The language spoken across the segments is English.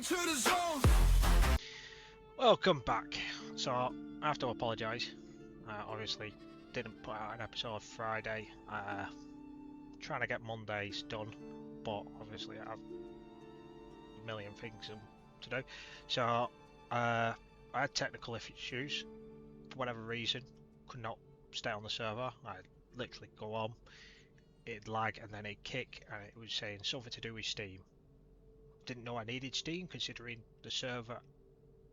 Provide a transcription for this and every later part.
to the zone. Welcome back. So I have to apologise. Obviously didn't put out an episode Friday. Trying to get Mondays done, but obviously I have a million things to do. So I had technical issues for whatever reason. Could not stay on the server. I'd literally go on, it'd lag and then it'd kick, and it was saying something to do with Steam. Didn't know I needed Steam considering the server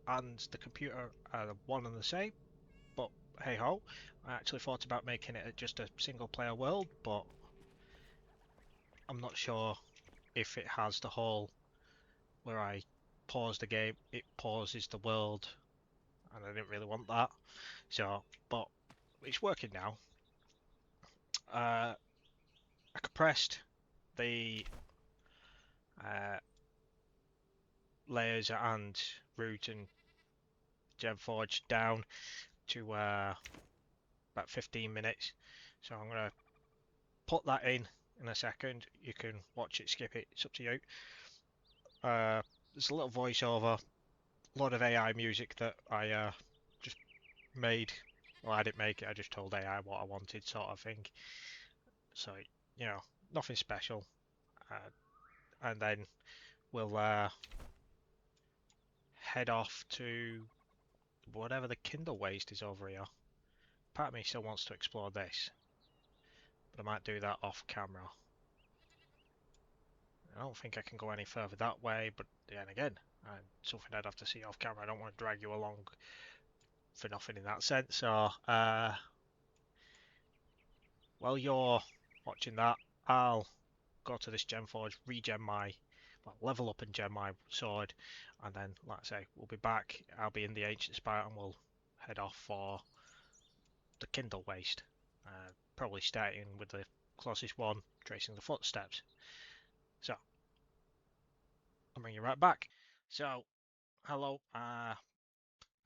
and the computer are one and the same, but hey ho. I actually thought about making it just a single player world, but I'm not sure if it has the whole where I pause the game, it pauses the world, and I didn't really want that. So, but it's working now. I compressed the layers and root and Gemforge down to about 15 minutes. So I'm going to put that in a second. You can watch it, skip it, it's up to you. There's a little voiceover, a lot of AI music that I just made. Well, I didn't make it, I just told AI what I wanted, sort of thing. So, you know, nothing special. And then we'll head off to whatever the Kindlewastes is over here. Part of me still wants to explore this, but I might do that off camera. I don't think I can go any further that way, but then again, something I'd have to see off camera. I don't want to drag you along for nothing in that sense. So, while you're watching that, I'll go to this Gemforge, regen my, well, level up and gem my sword, and then, like I say, we'll be back. I'll be in the Ancient Spire and we'll head off for the Kindlewaste. Probably starting with the closest one, tracing the footsteps. So, I'll bring you right back. So, hello. I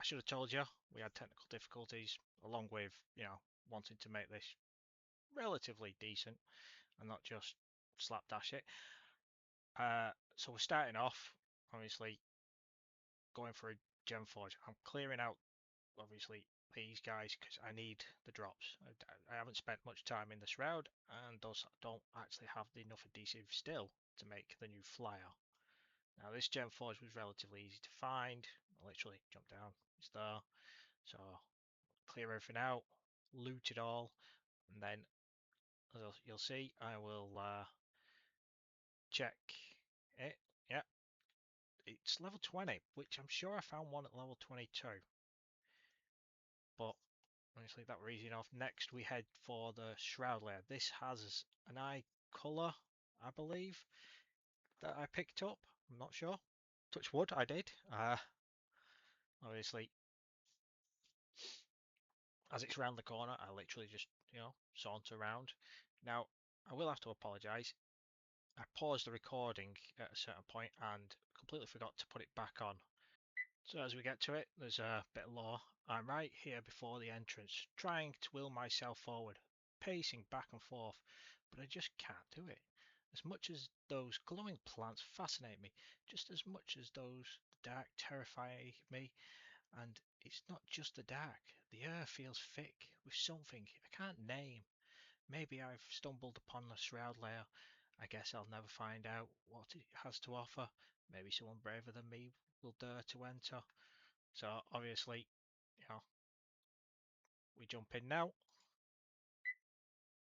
should have told you we had technical difficulties, along with, you know, wanting to make this relatively decent and not just slapdash it. So we're starting off, obviously, going for a Gemforge. I'm clearing out, obviously, these guys because I need the drops. I haven't spent much time in the Shroud, and those don't actually have enough adhesive still to make the new flyer. Now this Gemforge was relatively easy to find. I literally jumped down, it's there. So clear everything out, loot it all, and then as you'll see, I will check it. Yeah, it's level 20, which I'm sure I found one at level 22. But honestly, that were easy enough. Next, we head for the Shroud layer. This has an eye colour, I believe, that I picked up. I'm not sure. Touch wood, I did. Obviously, as it's round the corner, I literally just, you know, saunter around. Now, I will have to apologise. I paused the recording at a certain point and completely forgot to put it back on. So as we get to it, there's a bit of lore. I'm right here before the entrance, trying to will myself forward, pacing back and forth, but I just can't do it. As much as those glowing plants fascinate me, just as much as those dark terrify me, and it's not just the dark. The air feels thick with something I can't name. Maybe I've stumbled upon the Shroud layer. I guess I'll never find out what it has to offer. Maybe someone braver than me will dare to enter. So obviously, you know, we jump in now.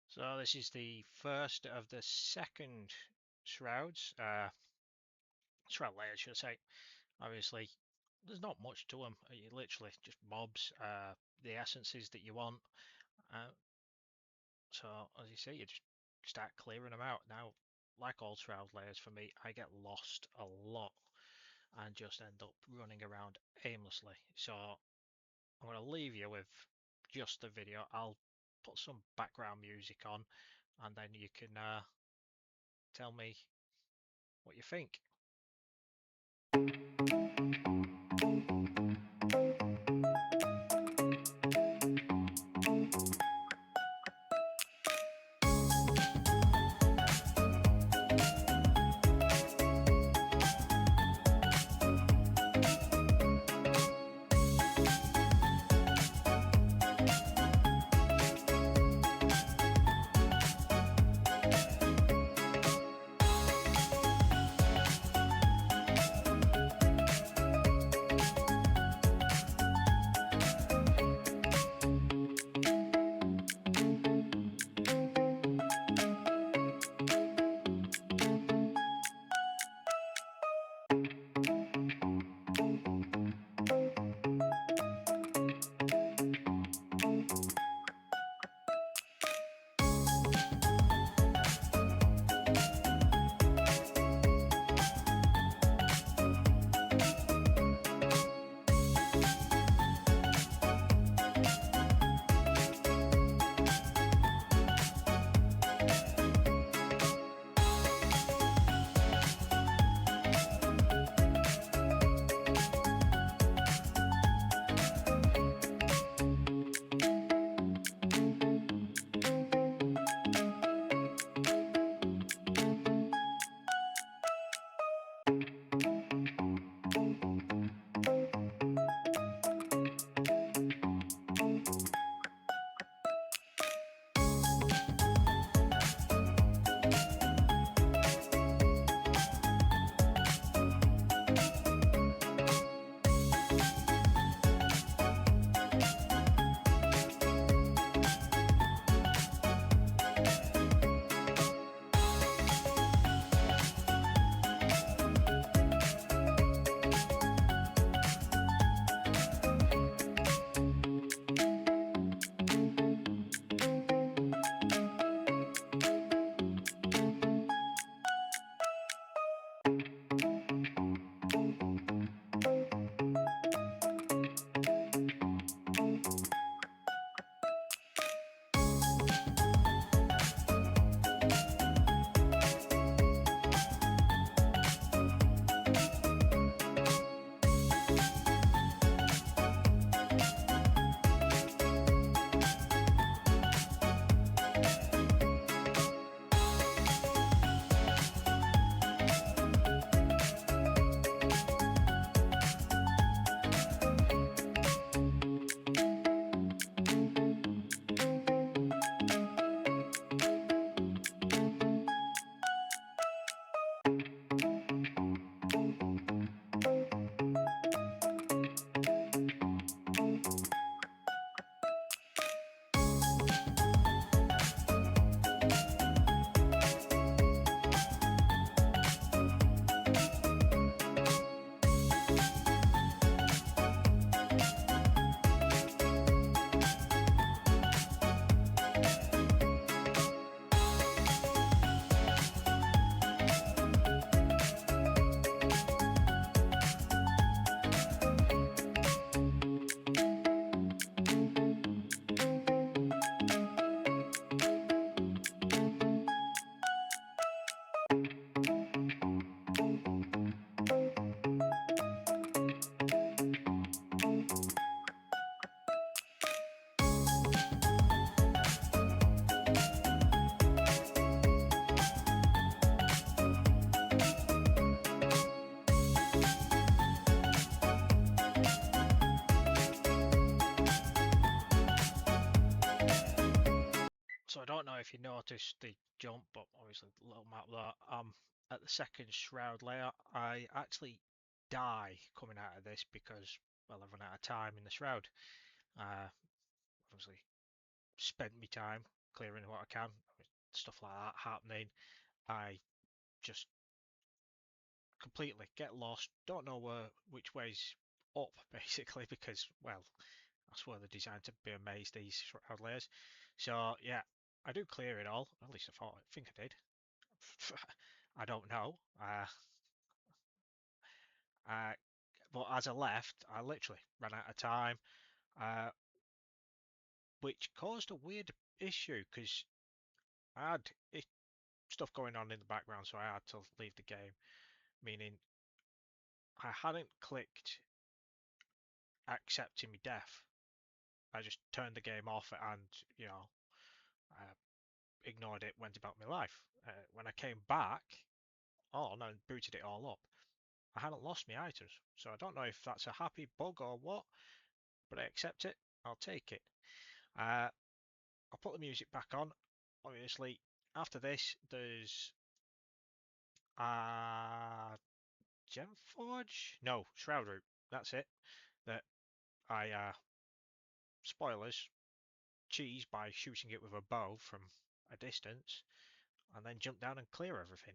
So this is the first of the second shrouds, shroud layers, should I say. Obviously, there's not much to them. You literally just mobs, the essences that you want. So as you see, you just start clearing them out. Now, like all shroud layers for me, I get lost a lot and just end up running around aimlessly. So I'm going to leave you with just the video. I'll put some background music on and then you can tell me what you think. noticed the jump, but obviously the little map there. At the second Shroud layer, I actually die coming out of this because, well, I've run out of time in the Shroud. Obviously spent my time clearing what I can, stuff like that happening. I just completely get lost, don't know which way's up basically, because, well, I swear they're designed to be amazed, these Shroud layers. So yeah, I do clear it all, at least I think I did. I don't know. But as I left, I literally ran out of time, which caused a weird issue because I had stuff going on in the background, so I had to leave the game, meaning I hadn't clicked accepting my death. I just turned the game off and, you know, ignored it, went about my life. When I came back on and booted it all up, I hadn't lost my items, so I don't know if that's a happy bug or what, but I accept it. I'll take it. I'll put the music back on. Obviously, after this, there's Gemforge? No, Shroud route. That's it. That I spoilers cheese by shooting it with a bow from a distance, and then jump down and clear everything.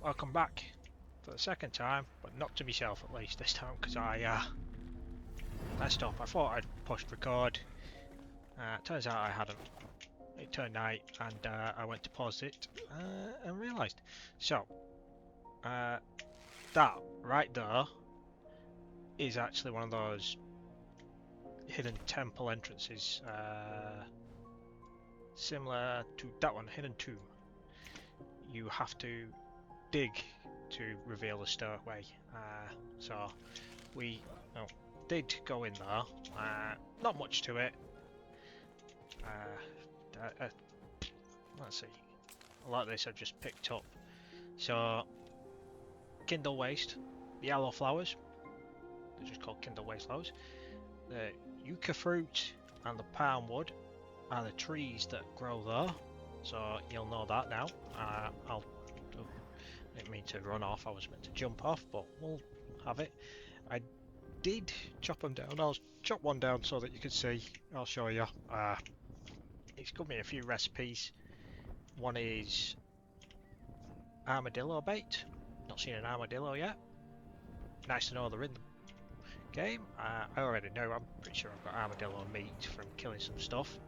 I'll come back for the second time, but not to myself at least this time, because I messed up. I thought I'd pushed record. Turns out I hadn't. It turned night, and I went to pause it and realised. So, that right there is actually one of those hidden temple entrances, similar to that one, Hidden Tomb. You have to dig to reveal the stairway. So we did go in there. Not much to it. Let's see. A lot of this I've just picked up. So Kindlewaste, the yellow flowers. They're just called Kindlewaste flowers. The yucca fruit and the palm wood are the trees that grow there. So you'll know that now. I didn't mean to run off, I was meant to jump off, but we'll have it. I did chop them down. I'll chop one down so that you can see. I'll show you. It's given me a few recipes. One is armadillo bait. Not seen an armadillo yet. Nice to know they're in the game. I already know. I'm pretty sure I've got armadillo meat from killing some stuff.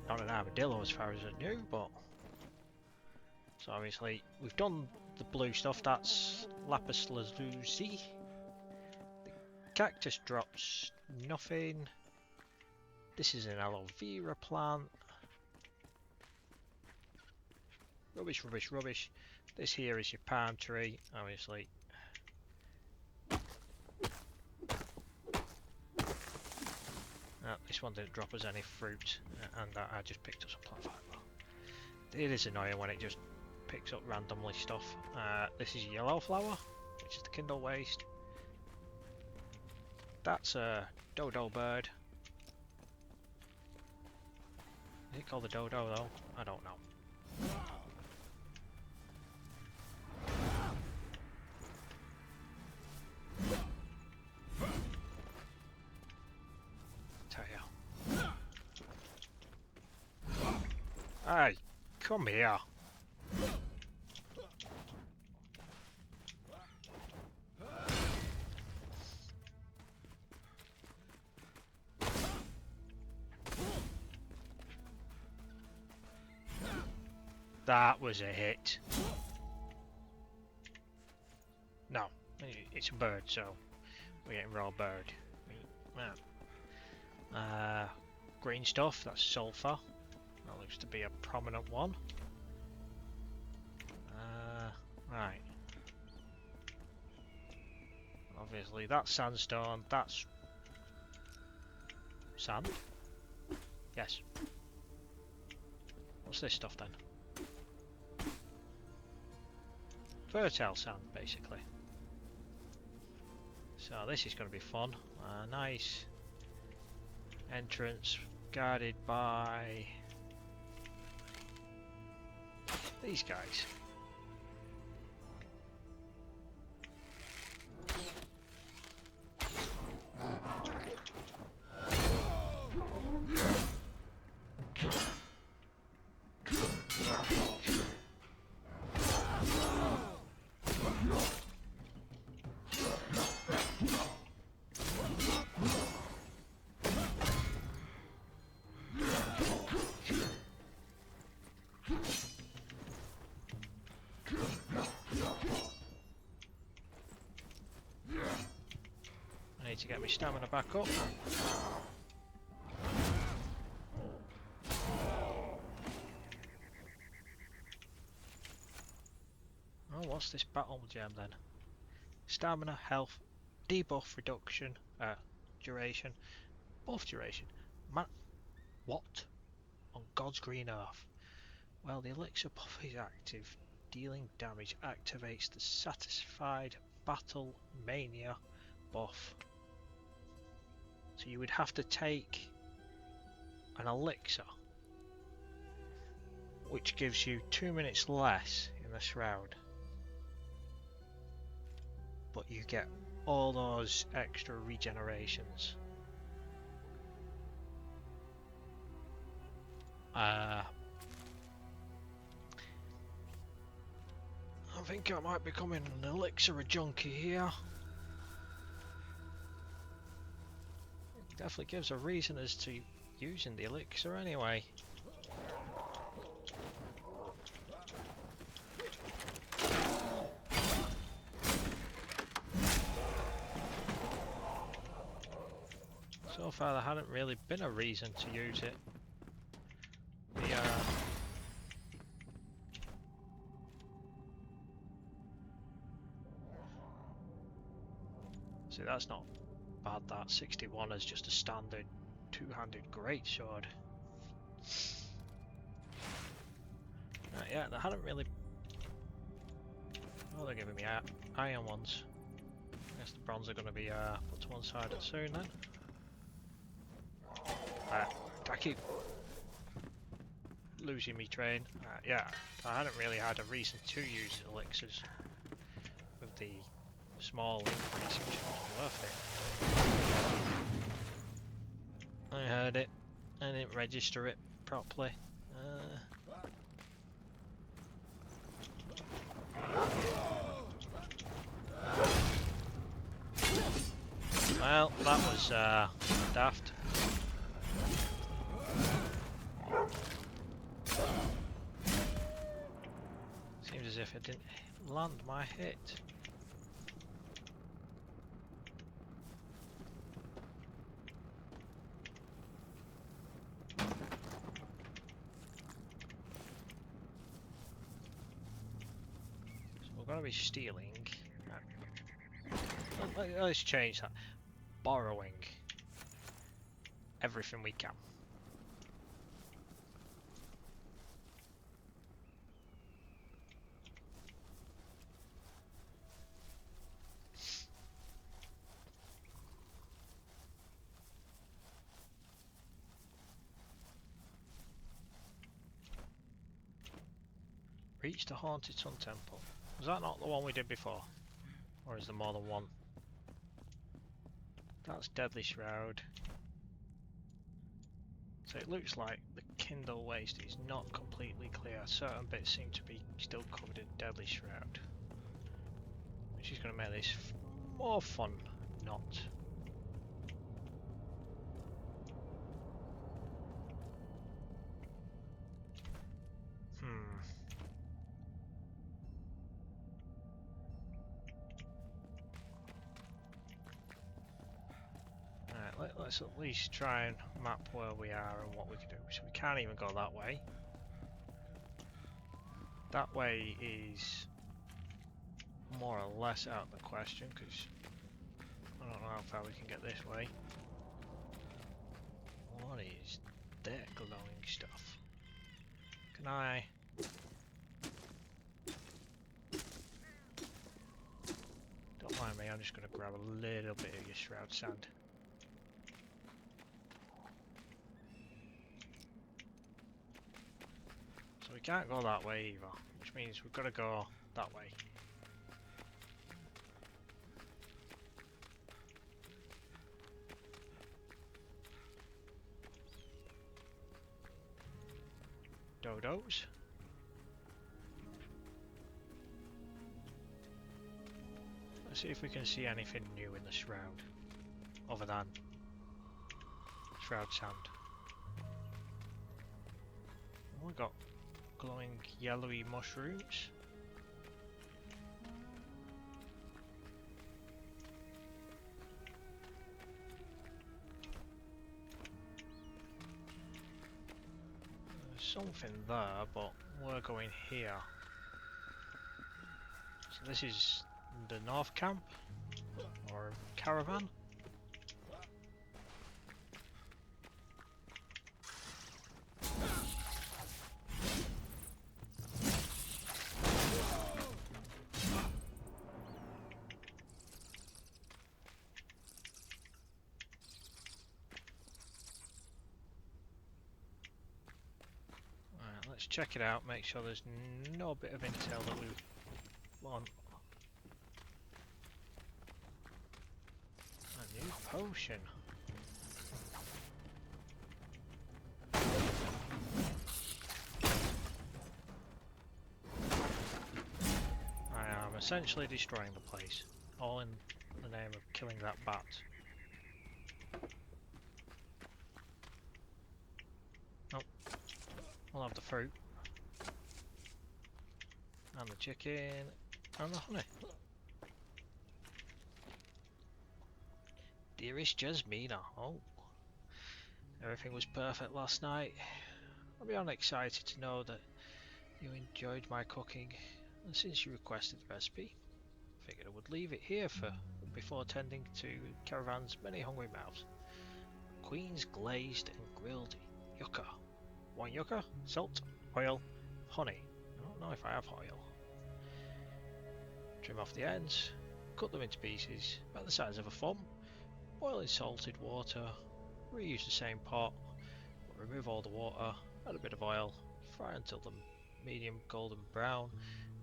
Not an armadillo as far as I knew, but so obviously we've done the blue stuff. That's lapis lazuli. The cactus drops nothing. This is an aloe vera plant. Rubbish, rubbish, rubbish. This here is your palm tree, obviously. This one didn't drop us any fruit, and I just picked up some plant fibre. It is annoying when it just picks up randomly stuff. This is a yellow flower, which is the Kindlewaste. That's a dodo bird. Is it called a dodo though? I don't know. Hey, come here. That was a hit. No, it's a bird, so we're getting raw bird. Green stuff, that's sulfur. That looks to be a prominent one. Right. Obviously that's sandstone, that's sand? Yes. What's this stuff then? Fertile sand, basically. So this is going to be fun. Nice entrance, guarded by these guys. To get my stamina back up. Oh, what's this battle gem then? Stamina, health, debuff reduction, duration, buff duration. What? On God's green earth? Well, the elixir buff is active. Dealing damage activates the satisfied battle mania buff. So you would have to take an elixir, which gives you 2 minutes less in the Shroud, but you get all those extra regenerations. think I might be becoming an elixir junkie here. It definitely gives a reason as to using the elixir anyway. So far there hadn't really been a reason to use it. See, that's not bad, that 61 is just a standard two-handed greatsword. Right, yeah, they hadn't really... Oh, they're giving me iron ones. I guess the bronze are going to be put to one side soon then. I keep losing me train. Yeah, I hadn't really had a reason to use elixirs with the small increase, which was worth it. I heard it. I didn't register it properly. Well, that was daft. Seems as if it didn't land my hit. So we're going to be stealing. Let's change that. Borrowing everything we can. Reach the Haunted Sun Temple. Was that not the one we did before? Or is there more than one? That's Deadly Shroud. So it looks like the Kindlewastes is not completely clear. Certain bits seem to be still covered in Deadly Shroud. Which is going to make this more fun, not. Let's at least try and map where we are and what we can do. So we can't even go that way. That way is more or less out of the question because I don't know how far we can get this way. What is that glowing stuff? Can I? Don't mind me, I'm just going to grab a little bit of your shroud sand. So we can't go that way either, which means we've got to go that way. Dodos. Let's see if we can see anything new in the Shroud, other than Shroud sand. Oh, we got glowing yellowy mushrooms. There's something there, but we're going here. So this is the North Camp, or caravan. Let's check it out, make sure there's no bit of intel that we want. A new potion. essentially destroying the place, all in the name of killing that bat. Oh, we'll have the fruit, and the chicken, and the honey. Dearest Jasmina, oh, everything was perfect last night. I'm beyond excited to know that you enjoyed my cooking, and since you requested the recipe, I figured I would leave it here before tending to Caravan's many hungry mouths. Queen's glazed and grilled yucca. Want yucca? Salt, oil, honey. I don't know if I have oil. Trim off the ends, cut them into pieces about the size of a thumb, boil in salted water, reuse the same pot, but remove all the water, add a bit of oil, fry until the medium golden brown,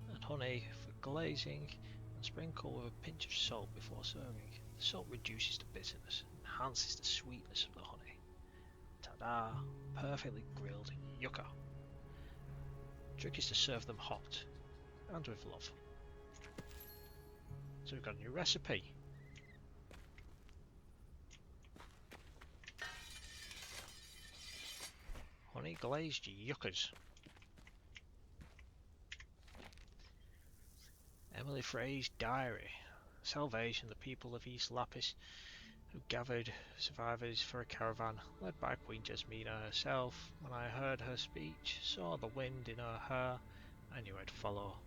and honey for glazing, and sprinkle with a pinch of salt before serving. The salt reduces the bitterness, enhances the sweetness of the honey. Ta-da! Perfectly grilled yucca. Trick is to serve them hot, and with love. So we've got a new recipe. Honey glazed yuccas. Emily Frey's diary. Salvation, the people of East Lapis who gathered survivors for a caravan led by Queen Jasmina herself. When I heard her speech, saw the wind in her hair, I knew I'd follow.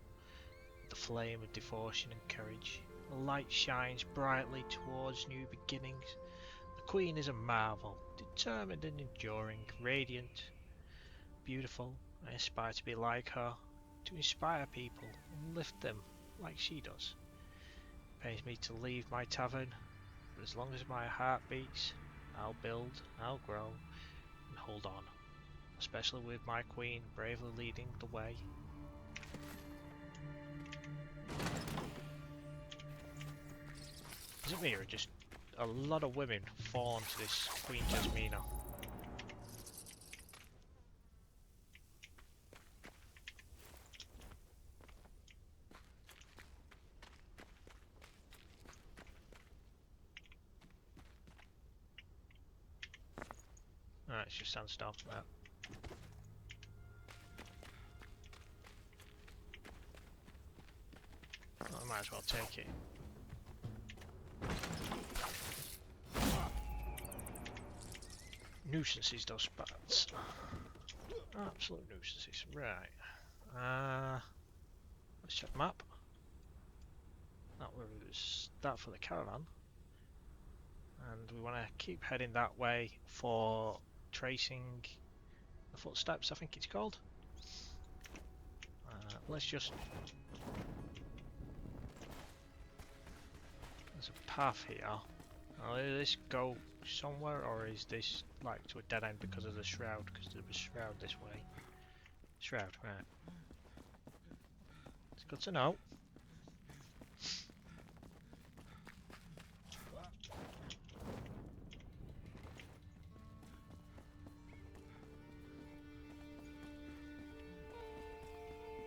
The flame of devotion and courage. The light shines brightly towards new beginnings. The Queen is a marvel, determined and enduring, radiant, beautiful. I aspire to be like her, to inspire people and lift them like she does. It pains me to leave my tavern, but as long as my heart beats, I'll build, I'll grow, and hold on, especially with my Queen bravely leading the way. Isn't there just a lot of women fall into this Queen Jasmina? Alright, it's just sandstone. Yeah. Well, I might as well take it. Nuisances, those bats. Absolute nuisances. Right. Let's check the map. That was that for the caravan. And we want to keep heading that way for tracing the footsteps, I think it's called. Let's just... There's a path here. Now, will this go somewhere, or is this like to a dead end because of the shroud? Because there was shroud this way. Shroud, right. It's good to know.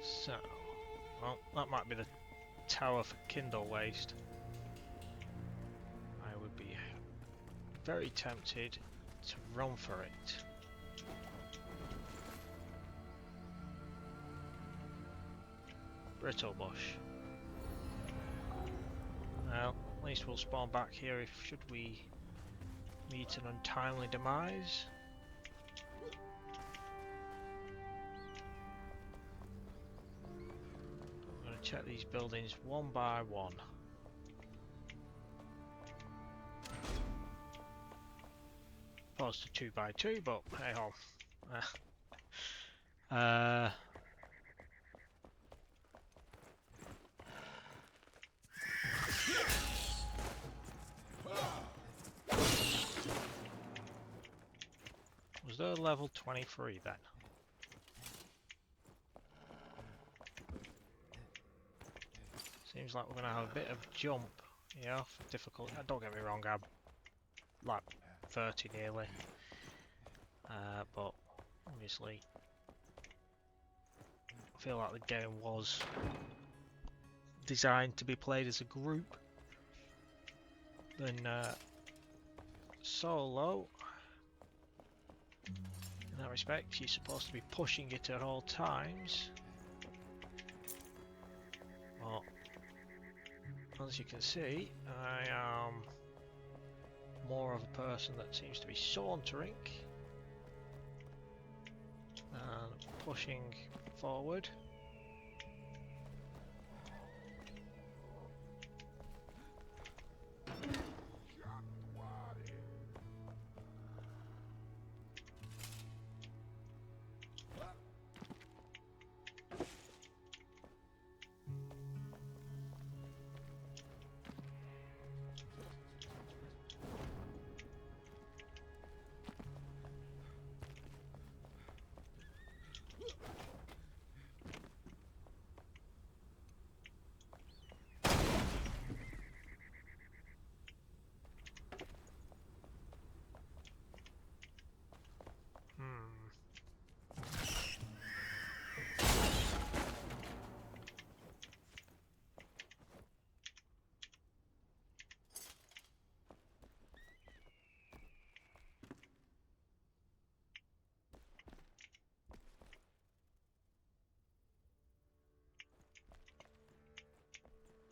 So, well, that might be the tower for Kindlewastes. I would be very tempted to run for it. Brittle bush. Well, at least we'll spawn back here if should we meet an untimely demise. I'm going to check these buildings one by one. Opposed to 2 by 2, but hey ho. Was there level 23 then? Seems like we're gonna have a bit of jump, yeah, for difficult. Don't get me wrong, I'm like 30 nearly, but obviously I feel like the game was designed to be played as a group than solo. In that respect, you're supposed to be pushing it at all times. Well, as you can see, I am more of a person that seems to be sauntering and pushing forward.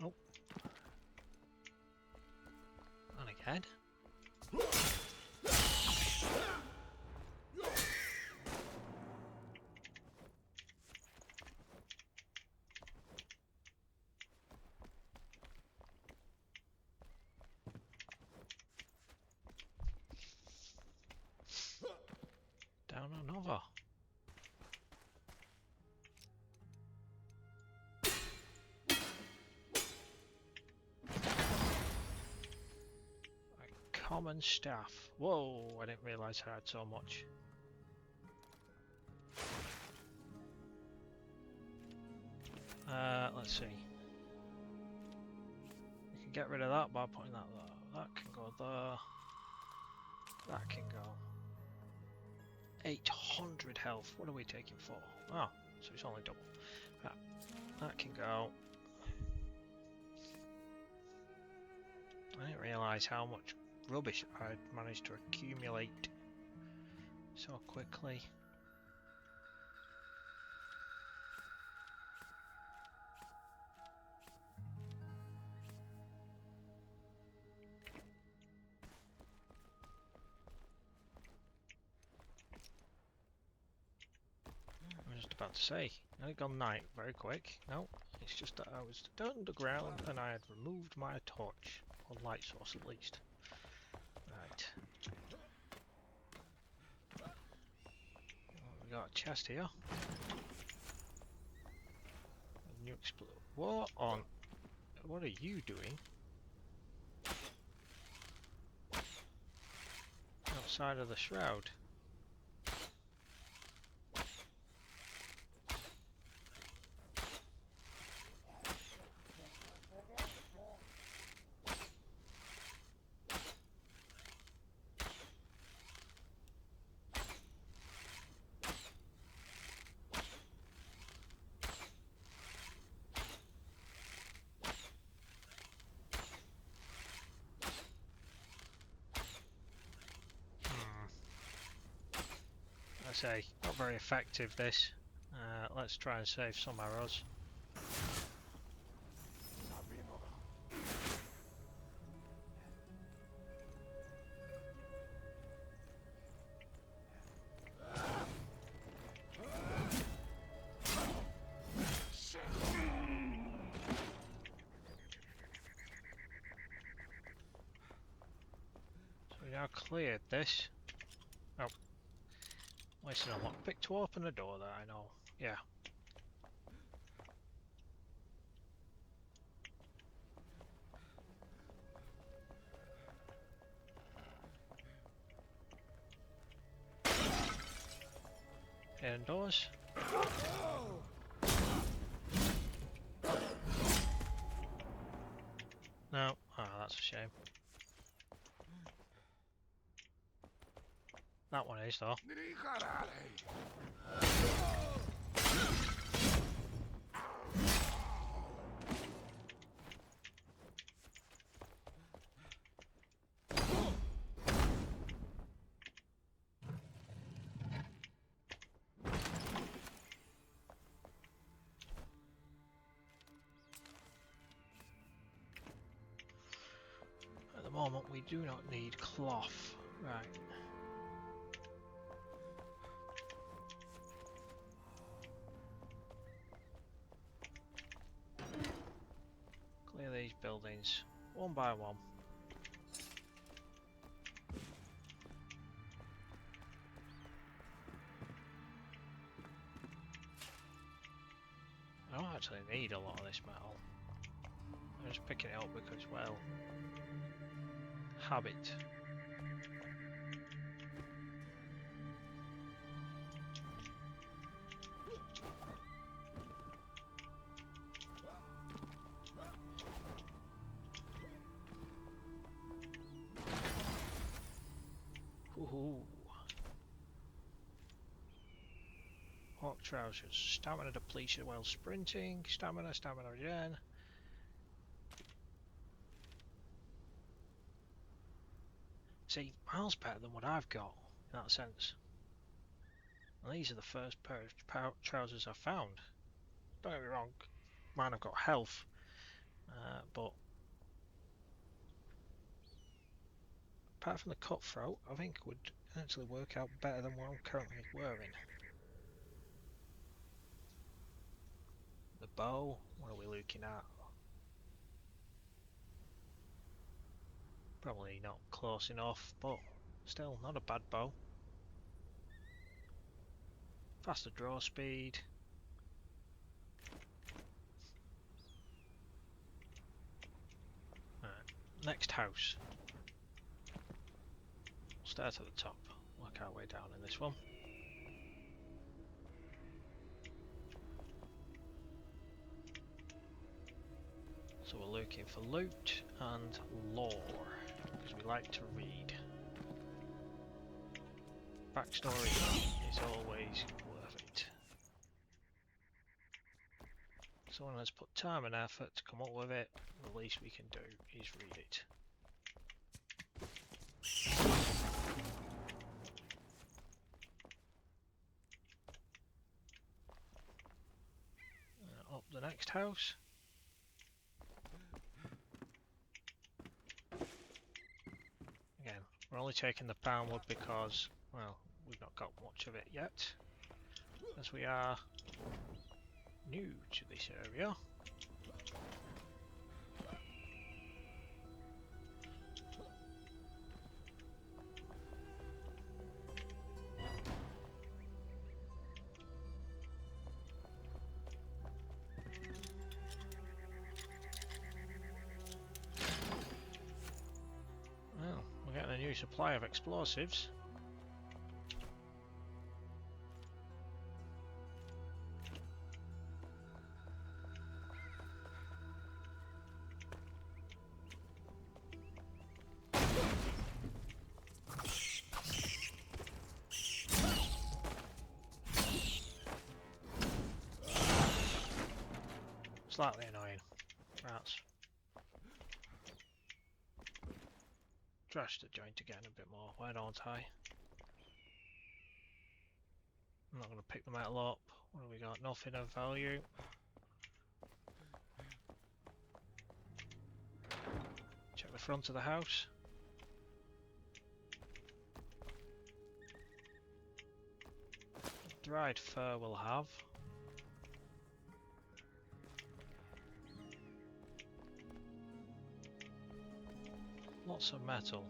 Oh. And again. Down another. Common staff. Whoa, I didn't realise I had so much. Let's see. We can get rid of that by putting that there. That can go there. That can go. 800 health. What are we taking for? Oh, so it's only double. That can go. I didn't realise how much rubbish I'd managed to accumulate so quickly. I was just about to say, I had gone night very quick. No, it's just that I was underground and I had removed my torch, or light source at least. Right. Well, we got a chest here. A new explode. What on? What are you doing? Outside of the shroud. Say, not very effective this. Let's try and save some arrows. So we now cleared this. Oh. Wasting a lockpick to open a door that I know. Yeah. Indoors. No. Ah, that's a shame. That one is though. moment we do not need cloth. Right. Clear these buildings one by one. I don't actually need a lot of this metal. I'm just picking it up because, well, habit. Woohoo! Hawk trousers. Stamina depletion while sprinting. Stamina again. See, miles better than what I've got in that sense. And these are the first pair of trousers I found. Don't get me wrong, mine have got health, but apart from the cutthroat, I think would actually work out better than what I'm currently wearing. The bow, what are we looking at? Probably not close enough, but still not a bad bow. Faster draw speed. Next house. We'll start at the top, work our way down in this one. So we're looking for loot and lore, because we like to read. Backstory is always worth it. Someone has put time and effort to come up with it, the least we can do is read it. Up the next house. Again, we're only taking the palm wood because, well, we've not got much of it yet, as we are new to this area. Well, we're getting a new supply of explosives. Slightly annoying. Rats. Trash the joint again a bit more, why don't I? I'm not going to pick the metal up. What have we got? Nothing of value. Check the front of the house. Dried fur we'll have. Lots of metal.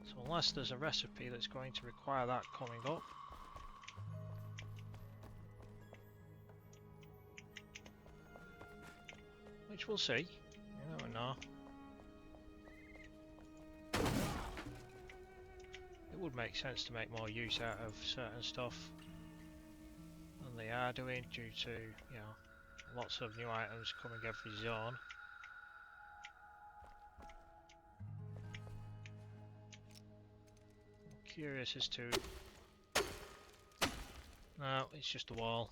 So unless there's a recipe that's going to require that coming up. Which we'll see. You never know. It would make sense to make more use out of certain stuff than they are doing due to, you know, lots of new items coming every zone. Curious as to... No, it's just a wall.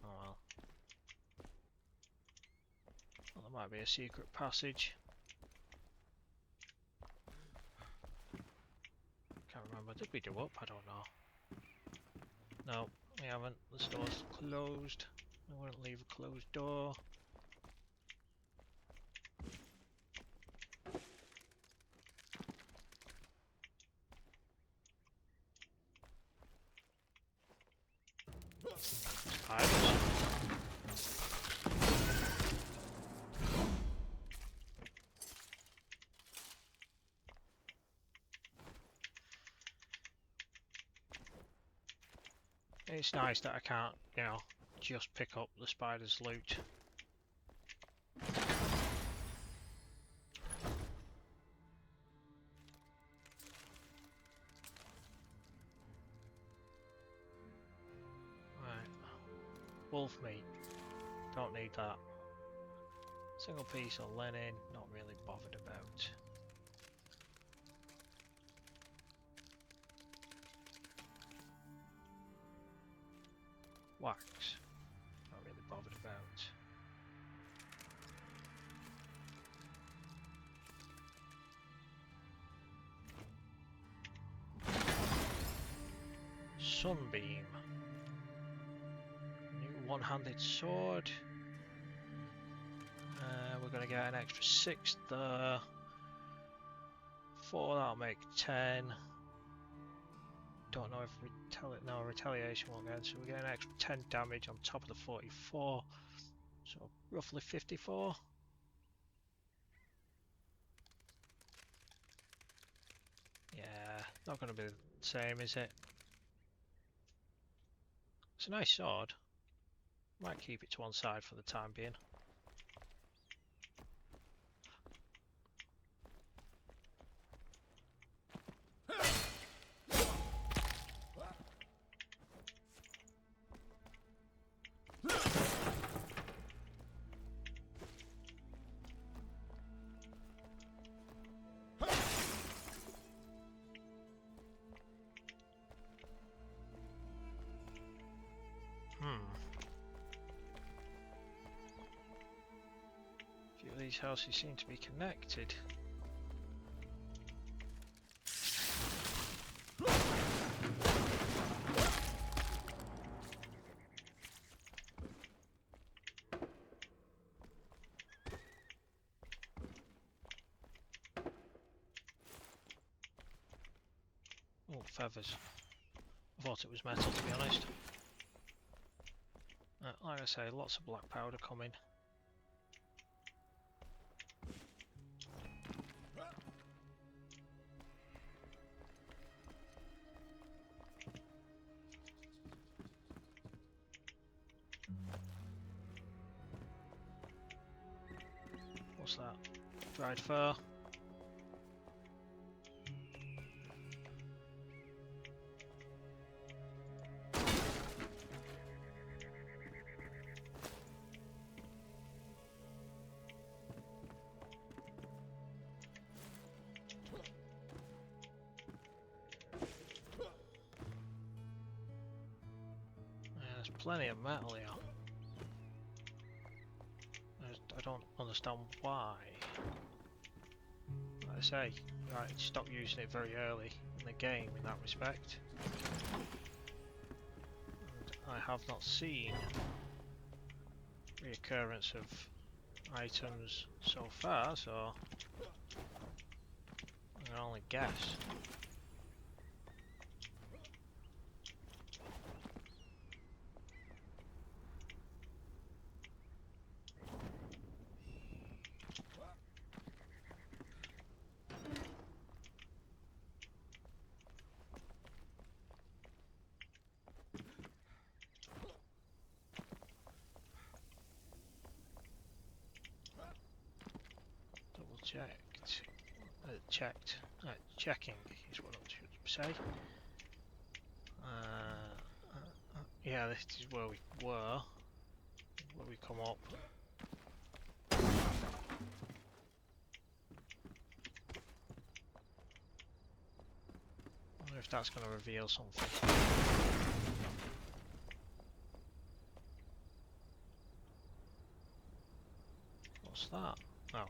Oh well. Well, there might be a secret passage. Can't remember. Did we do up? I don't know. No, we haven't. The store's closed. I wouldn't leave a closed door. Spiders. It's nice that I can't, you know, just pick up the spider's loot. Right. Wolf meat. Don't need that. Single piece of linen, not really bothered about. Wax, not really bothered about. Sunbeam. New one-handed sword. We're going to get an extra 6 there. 4, that'll make 10. Don't know if retaliation won't get, so we get an extra 10 damage on top of the 44. So roughly 54. Yeah, not going to be the same, is it? It's a nice sword. Might keep it to one side for the time being. These houses seem to be connected. Oh, feathers. I thought it was metal, to be honest. Like I say, lots of black powder coming. What's that? Dried fur. There's plenty of metal here. I don't understand why. Like I say, right, stop using it very early in the game in that respect. And I have not seen reoccurrence of items so far, so I can only guess. Checking is what I should say. Yeah, this is where we were. Where we come up. I wonder if that's going to reveal something. What's that? Oh.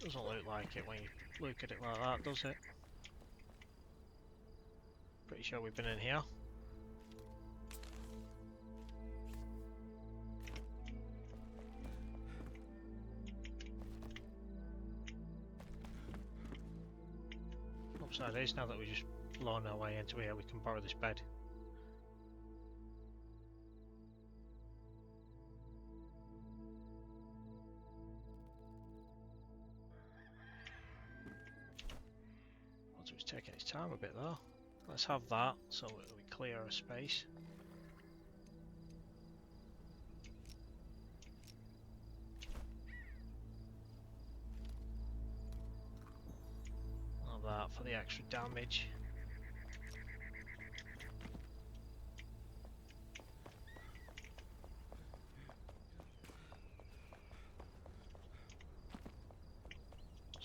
Doesn't look like it when you look at it like that, does it? Pretty sure we've been in here. Upside is now that we just blown our way into here, we can borrow this bed. It's taking its time a bit though. Let's have that so we clear a space. Have that for the extra damage.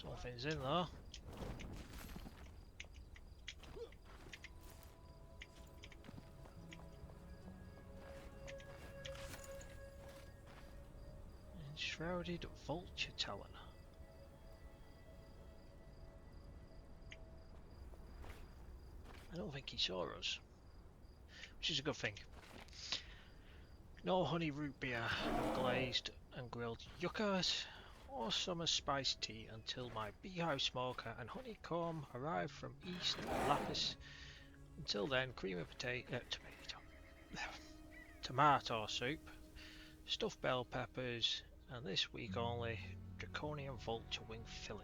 Something's in there. Enshrouded vulture talon. I don't think he saw us, which is a good thing. No honey root beer, no glazed and grilled yuccas, or summer spiced tea until my beehive smoker and honeycomb arrive from East Lapis. Until then, cream of tomato soup, stuffed bell peppers, and this week only draconian vulture wing fillet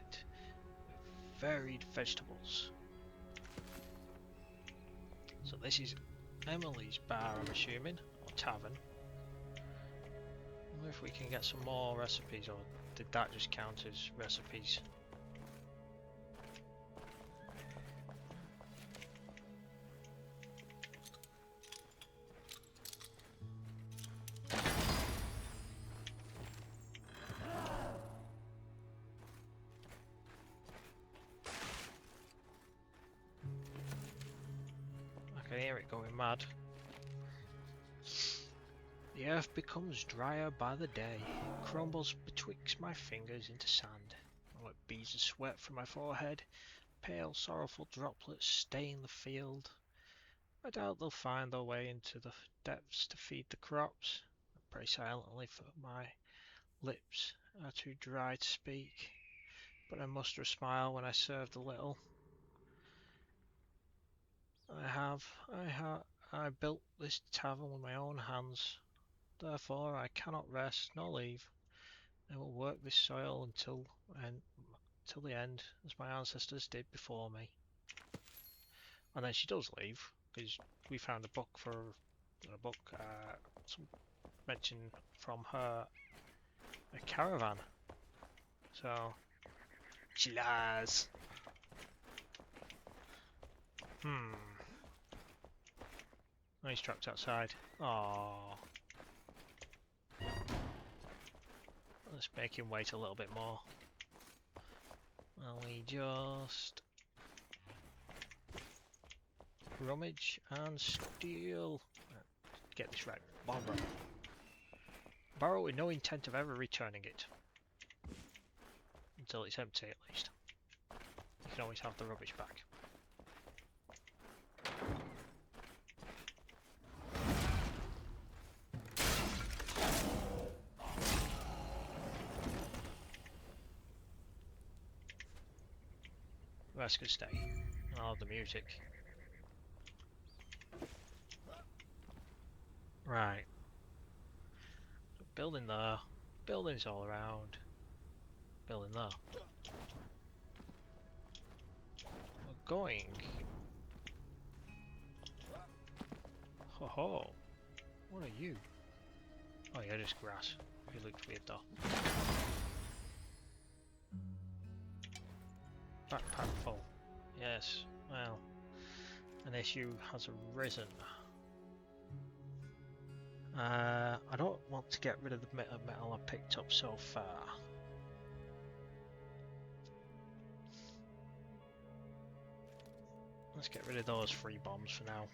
with varied vegetables. So this is Emily's bar, I'm assuming, or tavern. I wonder if we can get some more recipes, or did that just count as recipes? I can hear it going mad. The earth becomes drier by the day, crumbles betwixt my fingers into sand. I let beads of sweat from my forehead, pale sorrowful droplets stain the field. I doubt they'll find their way into the depths to feed the crops. I pray silently, for my lips are too dry to speak, but I muster a smile when I serve the little. I built this tavern with my own hands. Therefore I cannot rest nor leave. I will work this soil until the end, as my ancestors did before me. And then she does leave, because we found some mention from her, a caravan. So she lies. Oh, he's trapped outside. Aww. Let's make him wait a little bit more. And we just rummage and steal. Get this right. Borrow. Borrow with no intent of ever returning it. Until it's empty at least. You can always have the rubbish back. That's gonna stay. I love the music. Right. Building there. Buildings all around. Building there. We're going. Ho ho. What are you? Oh yeah, just grass. You looked weird though. Backpack full. Yes, well, an issue has arisen. I don't want to get rid of the metal I picked up so far. Let's get rid of those 3 bombs for now.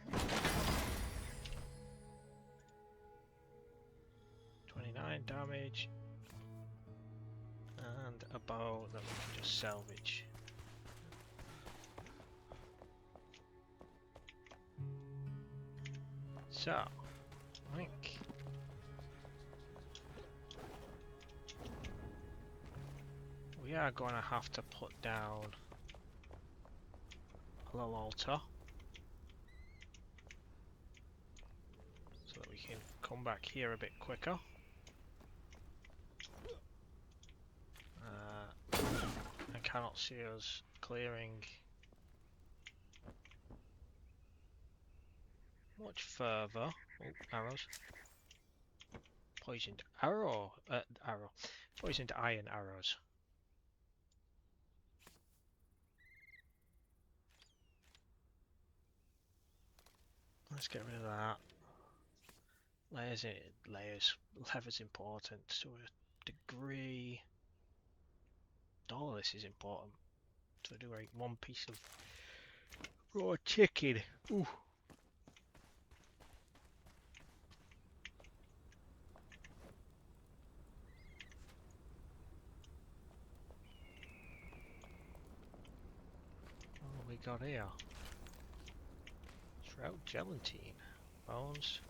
29 damage. And a bow that we can just salvage. So, I think we are going to have to put down a little altar. come back here a bit quicker. I cannot see us clearing much further. Oh, arrows. Poisoned arrow. Poisoned iron arrows. Let's get rid of that. Layers. Leather's important to a degree. All of this is important to a degree. One piece of raw chicken. Ooh. What have we got here? Shroud gelatine. Bones.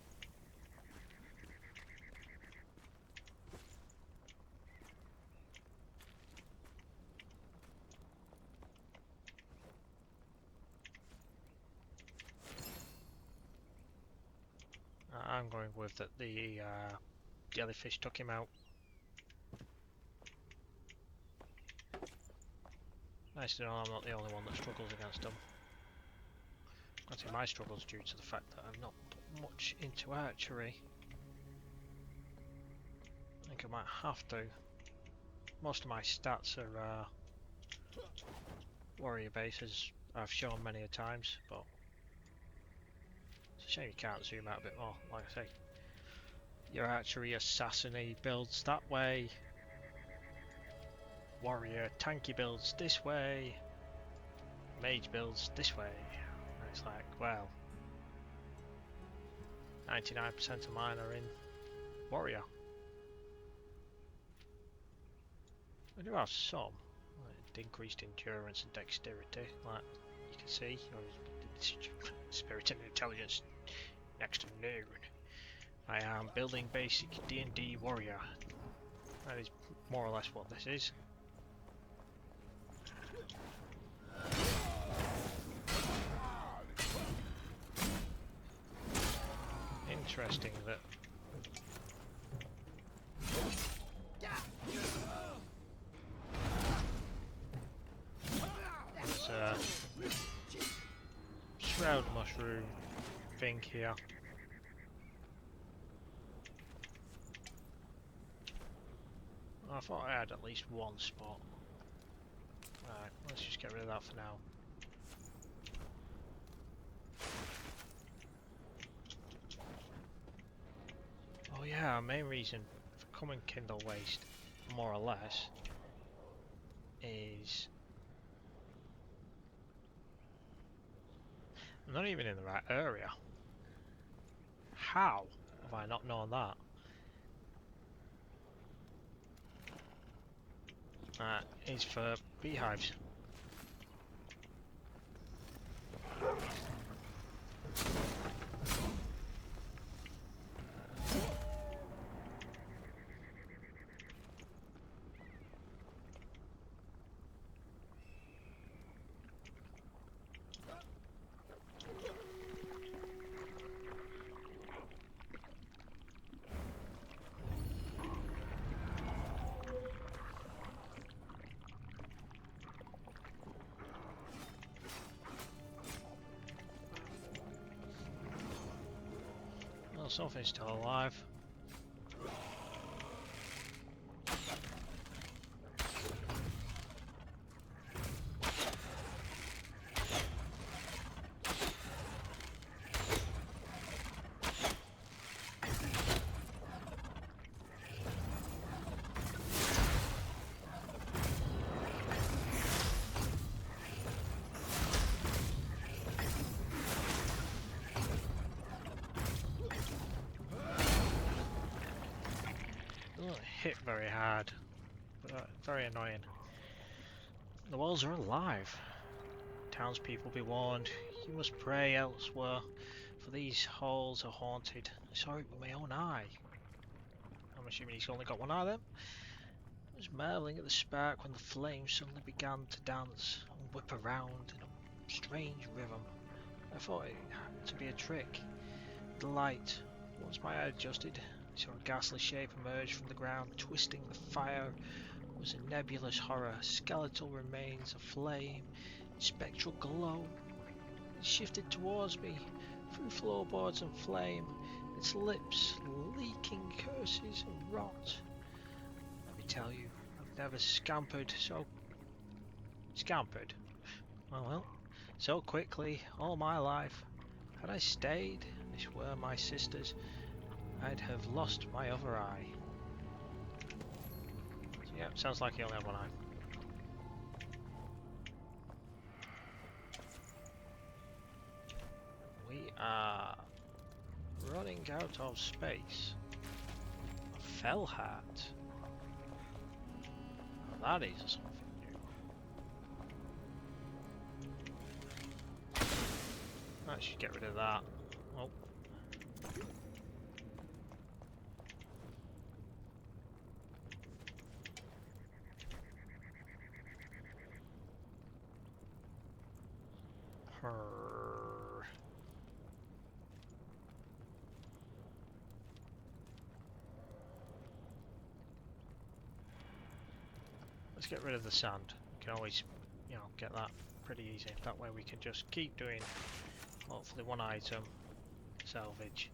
I'm going with that the jellyfish took him out. Nice to know I'm not the only one that struggles against them. I think my struggle's due to the fact that I've not put much into archery. I think I might have to. Most of my stats are warrior bases, I've shown many a times, but it's a shame you can't zoom out a bit more. Like I say, your archery assassin-y builds that way, warrior tanky builds this way, mage builds this way. And it's like, well, 99% of mine are in warrior. I do have some like increased endurance and dexterity, like you can see. Spirit and intelligence next to noon. I am building basic D&D warrior. That is more or less what this is. Interesting that there's a shroud mushroom thing here. I thought I had at least one spot. Alright, let's just get rid of that for now. Oh yeah, our main reason for coming Kindlewaste, more or less, is I'm not even in the right area. How have I not known that? That is for beehives. Well, something's still alive. Hit very hard, but very annoying. The walls are alive. Townspeople be warned, you must pray elsewhere, for these halls are haunted. I saw it with my own eye. I'm assuming he's only got one eye then. I was marvelling at the spark when the flames suddenly began to dance and whip around in a strange rhythm. I thought it had to be a trick. The light Once my eye adjusted, I saw a ghastly shape emerge from the ground. Twisting the fire was a nebulous horror, skeletal remains, a flame, spectral glow. It shifted towards me, through floorboards and flame, its lips leaking curses and rot. Let me tell you, I've never scampered so... Scampered? Well, so quickly, all my life. Had I stayed, and this were my sisters, I'd have lost my other eye. So yeah, sounds like he only had one eye. We are running out of space. A fell hat. Well, that is something new. I should get rid of that. Oh. Let's get rid of the sand. We can always, you know, get that pretty easy. That way we can just keep doing, hopefully, one item salvage.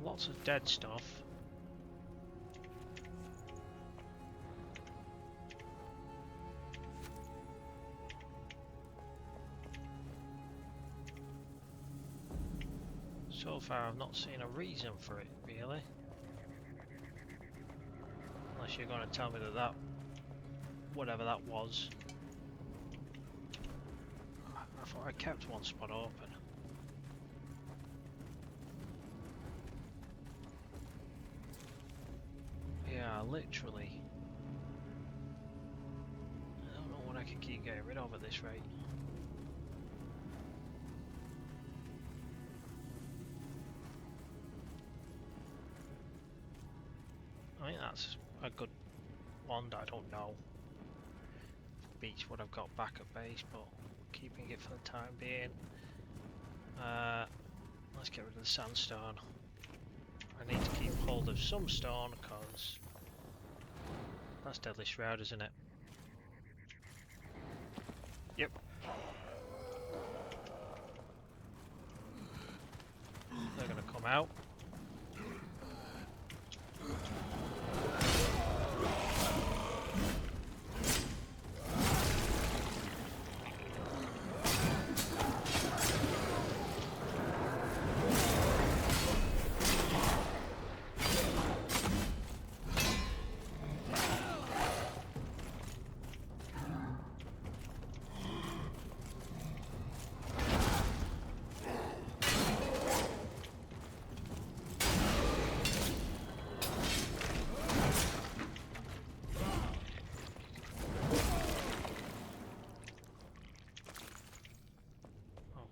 Lots of dead stuff. So far I've not seen a reason for it, really. Unless you're going to tell me that whatever that was. I thought I kept one spot open. Yeah, literally. I don't know what I can keep getting rid of at this rate. I think that's a good wand. I don't know. Beats what I've got back at base, but keeping it for the time being. Let's get rid of the sandstone. I need to keep hold of some stone because that's deadly shroud, isn't it? Yep. They're gonna come out.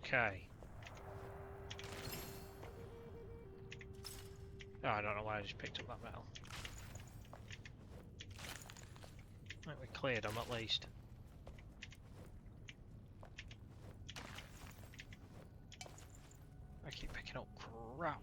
Okay. Oh, I don't know why I just picked up that metal. I think we cleared them at least. I keep picking up crap.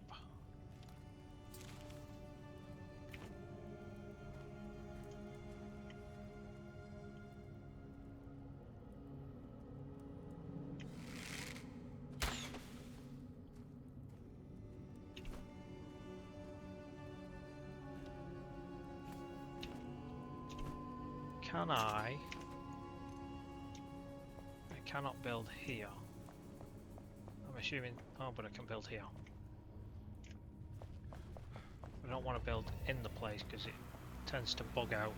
Can I cannot build here. I'm assuming, oh, but I can build here. I don't want to build in the place because it tends to bug out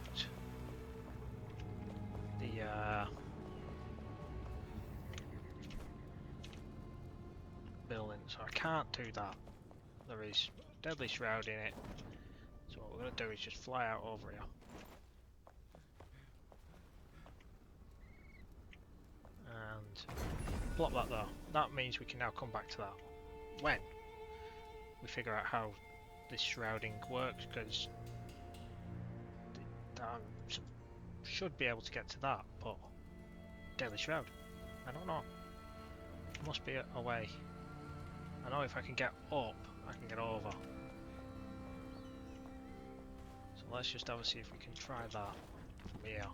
the building, so I can't do that. There is deadly shroud in it, so what we're going to do is just fly out over here. And block that though. That means we can now come back to that when we figure out how this shrouding works, because should be able to get to that, but Daily Shroud, I don't know. There must be a way. I know if I can get up, I can get over. So let's just have a see if we can try that from here.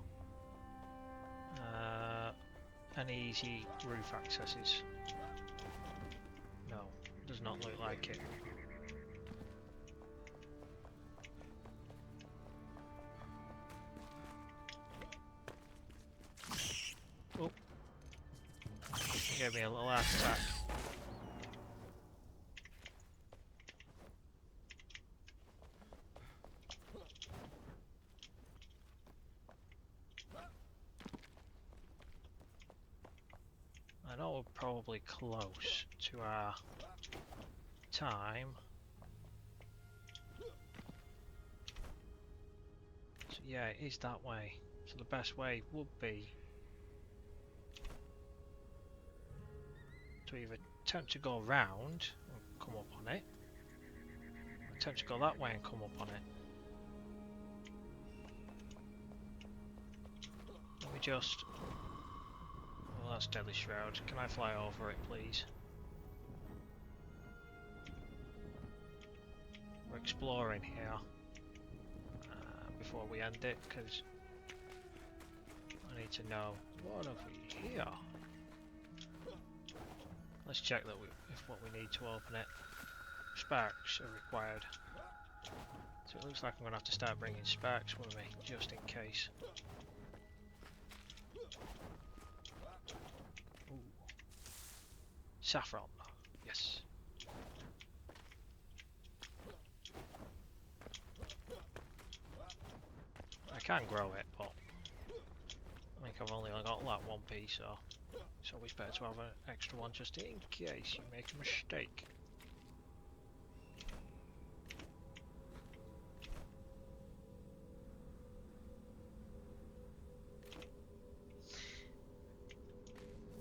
Any easy roof accesses? No, does not look like it. Oh, gave me a little heart attack. I know we're probably close to our time. So yeah, it is that way. So the best way would be to either attempt to go round and come up on it, or attempt to go that way and come up on it. Let me just... well, that's Deadly Shroud. Can I fly over it, please? We're exploring here before we end it, because I need to know what have we here. Let's check that if what we need to open it. Sparks are required. So it looks like I'm going to have to start bringing sparks with me, just in case. Ooh. Saffron, yes. I can grow it, but I think I've only got that one piece, so it's always better to have an extra one just in case you make a mistake.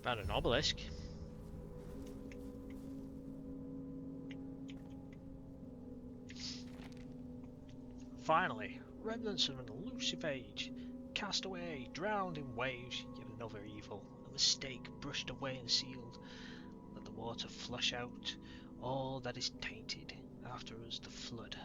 Found an obelisk. Finally, remnants of an elusive age, cast away, drowned in waves, yet another evil, a mistake brushed away and sealed. Let the water flush out all that is tainted, after us the flood.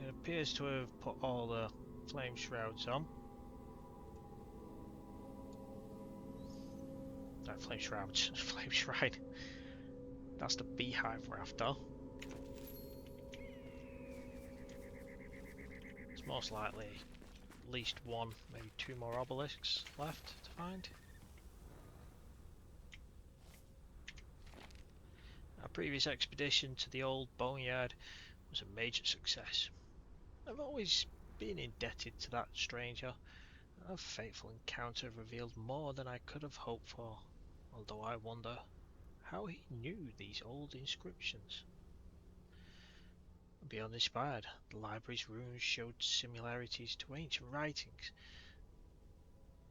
It appears to have put all the flame shrouds on. No, flame shrouds, flame shrine. That's the beehive we're after. It's most likely at least one, maybe two more obelisks left to find. Our previous expedition to the old boneyard was a major success. I've always been indebted to that stranger. A fateful encounter revealed more than I could have hoped for, although I wonder how he knew these old inscriptions. Beyond inspired, the library's runes showed similarities to ancient writings,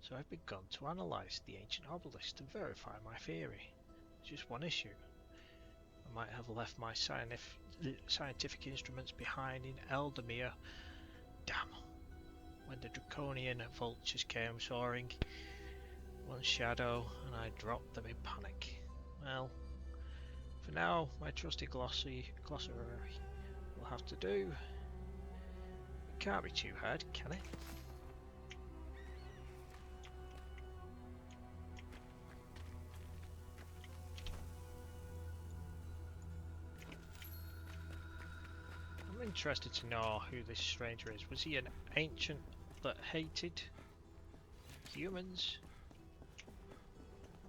so I've begun to analyse the ancient obelisk to verify my theory. Just one issue. I might have left my scientific instruments behind in Eldamir. Damn. When the draconian vultures came soaring, one shadow, and I dropped them in panic. Well, for now, my trusty glossary will have to do. It can't be too hard, can it? I'm interested to know who this stranger is. Was he an ancient that hated humans?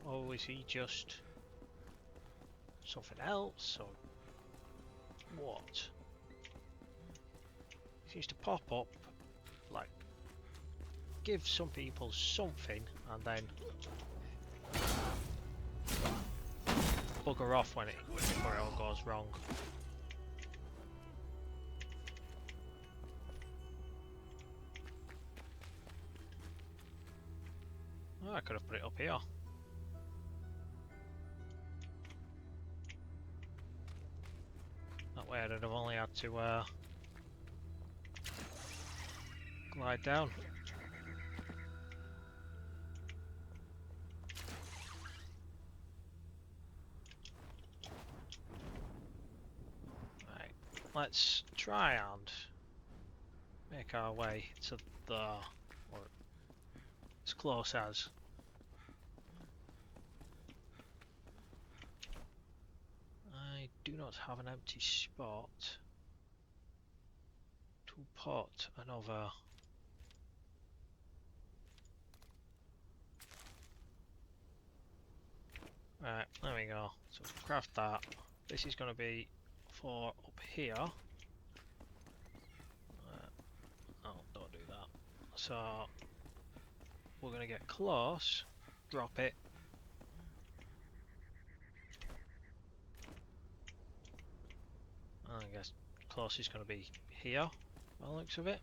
Or was he just something else? Or what? He seems to pop up, like, give some people something and then bugger off when it all goes wrong. I could have put it up here. That way I'd have only had to glide down. Right, let's try and make our way to the, or as close as. I do not have an empty spot to put another. Right, there we go. So craft that. This is going to be for up here. Oh, don't do that. So we're going to get close, drop it. I guess close is going to be here, by the looks of it.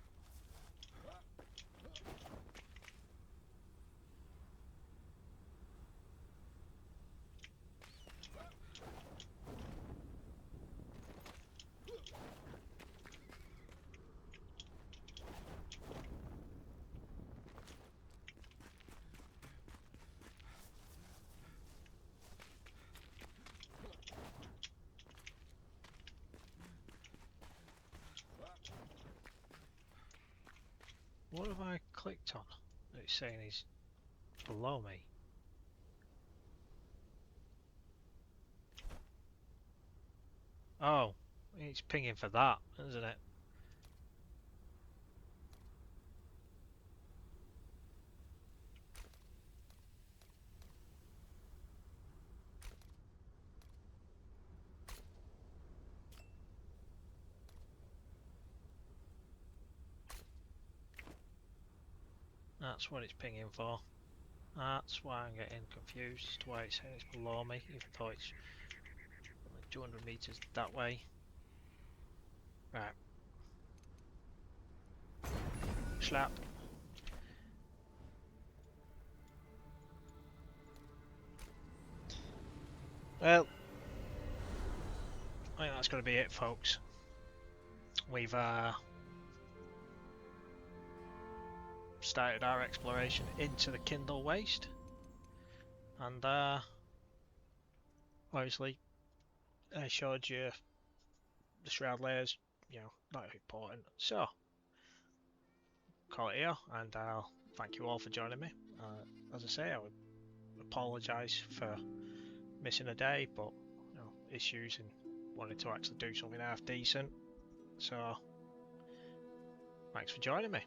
What have I clicked on? It's saying he's below me. Oh, it's pinging for that, isn't it? That's what it's pinging for. That's why I'm getting confused as to why it's saying it's below me, even though it's only 200 meters that way. Right. Slap. Well, I think that's going to be it, folks. We've started our exploration into the Kindlewaste, and obviously I showed you the Shroud lairs, you know, not important. So, call it here, and I'll thank you all for joining me. As I say, I would apologise for missing a day, but you know, issues and wanted to actually do something half decent. So, thanks for joining me.